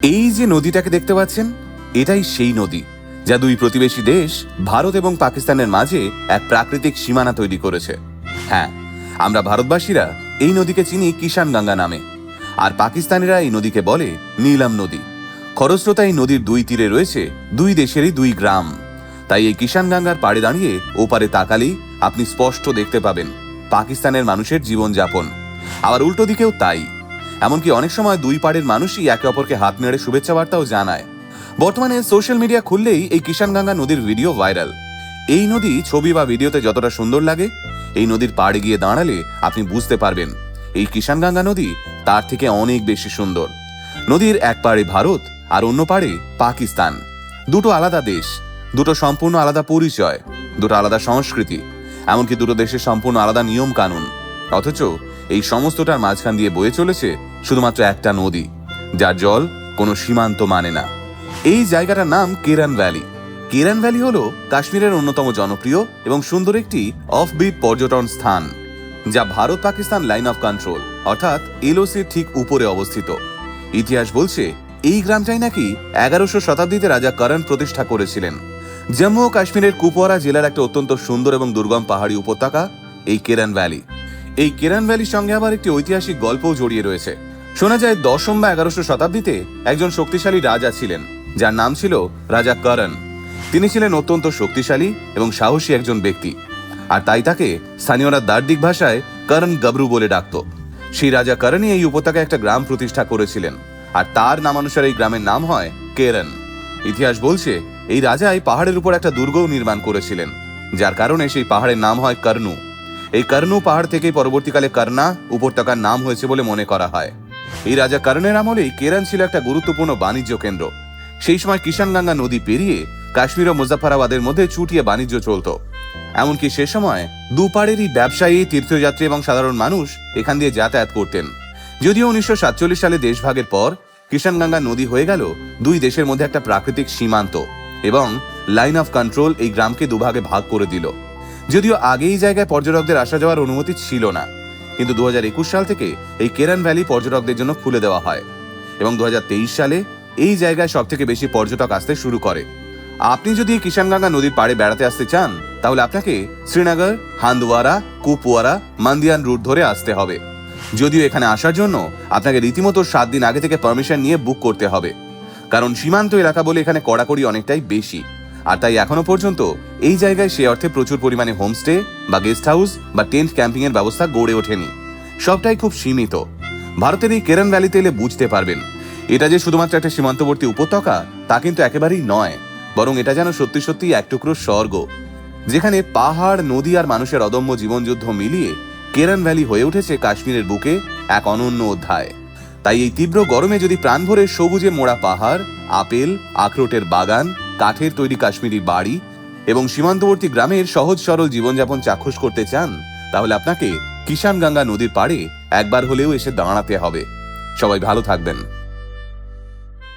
এই যে নদীটাকে দেখতে পাচ্ছেন, এটাই সেই নদী যা দুই প্রতিবেশী দেশ ভারত এবং পাকিস্তানের মাঝে এক প্রাকৃতিক সীমানা তৈরি করেছে। হ্যাঁ, আমরা ভারতবাসীরা এই নদীকে চিনি কিষানগঙ্গা নামে, আর পাকিস্তানিরা এই নদীকে বলে নীলম নদী। খরস্রোতা এই নদীর দুই তীরে রয়েছে দুই দেশেরই দুই গ্রাম। তাই এই কিষানগঙ্গার পাড়ে দাঁড়িয়ে ওপারে তাকালেই আপনি স্পষ্ট দেখতে পাবেন পাকিস্তানের মানুষের জীবনযাপন, আবার উল্টো দিকেও তাই। এমনকি অনেক সময় দুই পাড়ের মানুষই একে অপরকে হাত নেড়ে শুভেচ্ছা বার্তাও জানায়। বর্তমানে সোশ্যাল মিডিয়া খুললেই এই কিষানগঙ্গা নদীর ভিডিও ভাইরাল। এই নদী ছবি বা ভিডিওতে যতটা সুন্দর লাগে, এই নদীর পাড়ে গিয়ে দাঁড়ালে আপনি বুঝতে পারবেন এই কিষানগঙ্গা নদী তার থেকে অনেক বেশি সুন্দর। নদীর এক পাড়ে ভারত আর অন্য পাড়ে পাকিস্তান, দুটো আলাদা দেশ, দুটো সম্পূর্ণ আলাদা পরিচয়, দুটো আলাদা সংস্কৃতি, এমনকি দুটো দেশের সম্পূর্ণ আলাদা নিয়ম কানুন। অথচ এই সমস্তটার মাঝখান দিয়ে বয়ে চলেছে শুধুমাত্র একটা নদী, যার জল কোনো সীমান্ত মানে না। এই জায়গাটার নাম কেরান ভ্যালি। কেরান ভ্যালি হলো কাশ্মীরের অন্যতম জনপ্রিয় এবং সুন্দর একটি অফবিট পর্যটন স্থান, যা Bharat Pakistan line of control অর্থাৎ এলওসির ঠিক উপরে অবস্থিত। ইতিহাস বলছে এই গ্রামটাই নাকি 1100 শতাব্দীতে রাজা করণ প্রতিষ্ঠা করেছিলেন। জম্মু ও কাশ্মীরের কুপওয়ারা জেলার একটা অত্যন্ত সুন্দর এবং দুর্গম পাহাড়ি উপত্যকা এই কেরান ভ্যালি। এই কেরান ভ্যালির সঙ্গে আবার একটি ঐতিহাসিক গল্পও জড়িয়ে রয়েছে। শোনা যায় 10ম বা 1100 শতাব্দীতে একজন শক্তিশালী রাজা ছিলেন, যার নাম ছিল রাজা করণ। তিনি ছিলেন অত্যন্ত শক্তিশালী এবং সাহসী একজন ব্যক্তি, আর তাই তাকে স্থানীয়রা দার্দিক ভাষায় করণ গবরু বলে ডাকত। সেই রাজা করণই এই উপত্যকায় একটা গ্রাম প্রতিষ্ঠা করেছিলেন, আর তার নামানুসারে এই গ্রামের নাম হয় কেরন। ইতিহাস বলছে এই রাজাই পাহাড়ের উপর একটা দুর্গও নির্মাণ করেছিলেন, যার কারণে সেই পাহাড়ের নাম হয় করনু। এই করনু পাহাড় থেকেই পরবর্তীকালে করনা উপত্যকার নাম হয়েছে বলে মনে করা হয়। এই রাজা করণের আমলেই কেরন ছিল একটা গুরুত্বপূর্ণ বাণিজ্য কেন্দ্র। সেই সময় কিষানগঙ্গা নদী পেরিয়ে কাশ্মীর ও মুজাফফরাবাদের মধ্যে চুটিয়ে বাণিজ্য চলত। এমনকি সে সময় দুপাড়েরই ব্যবসায়ী, তীর্থযাত্রী এবং সাধারণ মানুষ এখান দিয়ে যাতায়াত করতেন। যদিও 1947 সালে দেশভাগের পর কিষানগঙ্গা নদী হয়ে গেল দুই দেশের মধ্যে একটা প্রাকৃতিক সীমান্ত, এবং লাইন অফ কন্ট্রোল এই গ্রামকে দুভাগে ভাগ করে দিল। যদিও আগে এই জায়গায় পর্যটকদের আসা যাওয়ার অনুমতি ছিল না, কিন্তু 2021 সাল থেকে এই কেরান ভ্যালি পর্যটকদের জন্য খুলে দেওয়া হয়, এবং 2023 সালে এই জায়গায় সব থেকে বেশি পর্যটক আসতে শুরু করে। আপনি যদি কিষানগঙ্গা নদীর পাড়ে বেড়াতে আসতে চান, তাহলে আপনাকে শ্রীনগর, হান্দওয়ারা, কুপওয়ারা, মান্দিয়ান রুট ধরে আসতে হবে। যদিও এখানে আসার জন্য আপনাকে রীতিমতো 7 দিন আগে থেকে পারমিশন নিয়ে বুক করতে হবে, কারণ সীমান্ত এলাকা বলে এখানে কড়াকড়ি অনেকটাই বেশি। আর তাই এখনো পর্যন্ত এই জায়গায় সে অর্থে প্রচুর পরিমাণে হোমস্টে বা গেস্ট হাউস বা টেন্ট ক্যাম্পিং এর ব্যবস্থা গড়ে ওঠেনি। সবটাই খুব সীমিত। ভারতের এই কেরান ভ্যালিতে এলে বুঝতে পারবেন এটা যে শুধুমাত্র একটা সীমান্তবর্তী উপত্যকা তা কিন্তু একেবারেই নয়, বরং এটা যেন সত্যি সত্যি এক টুকরো স্বর্গ, যেখানে পাহাড়, নদী আর মানুষের অদম্য জীবনযুদ্ধ মিলিয়ে কেরান ভ্যালি হয়ে উঠেছে কাশ্মীরের বুকে এক অনন্য অধ্যায়। তাই এই তীব্র গরমে যদি প্রাণ ভরে সবুজে মোড়া পাহাড়, আপেল, আখরোটের বাগান, কাঠের তৈরি কাশ্মীরি বাড়ি এবং সীমান্তবর্তী গ্রামের সহজ সরল জীবনযাপন চাক্ষুষ করতে চান, তাহলে আপনাকে কিষানগঙ্গা নদীর পাড়ে একবার হলেও এসে দাঁড়াতে হবে। সবাই ভালো থাকবেন।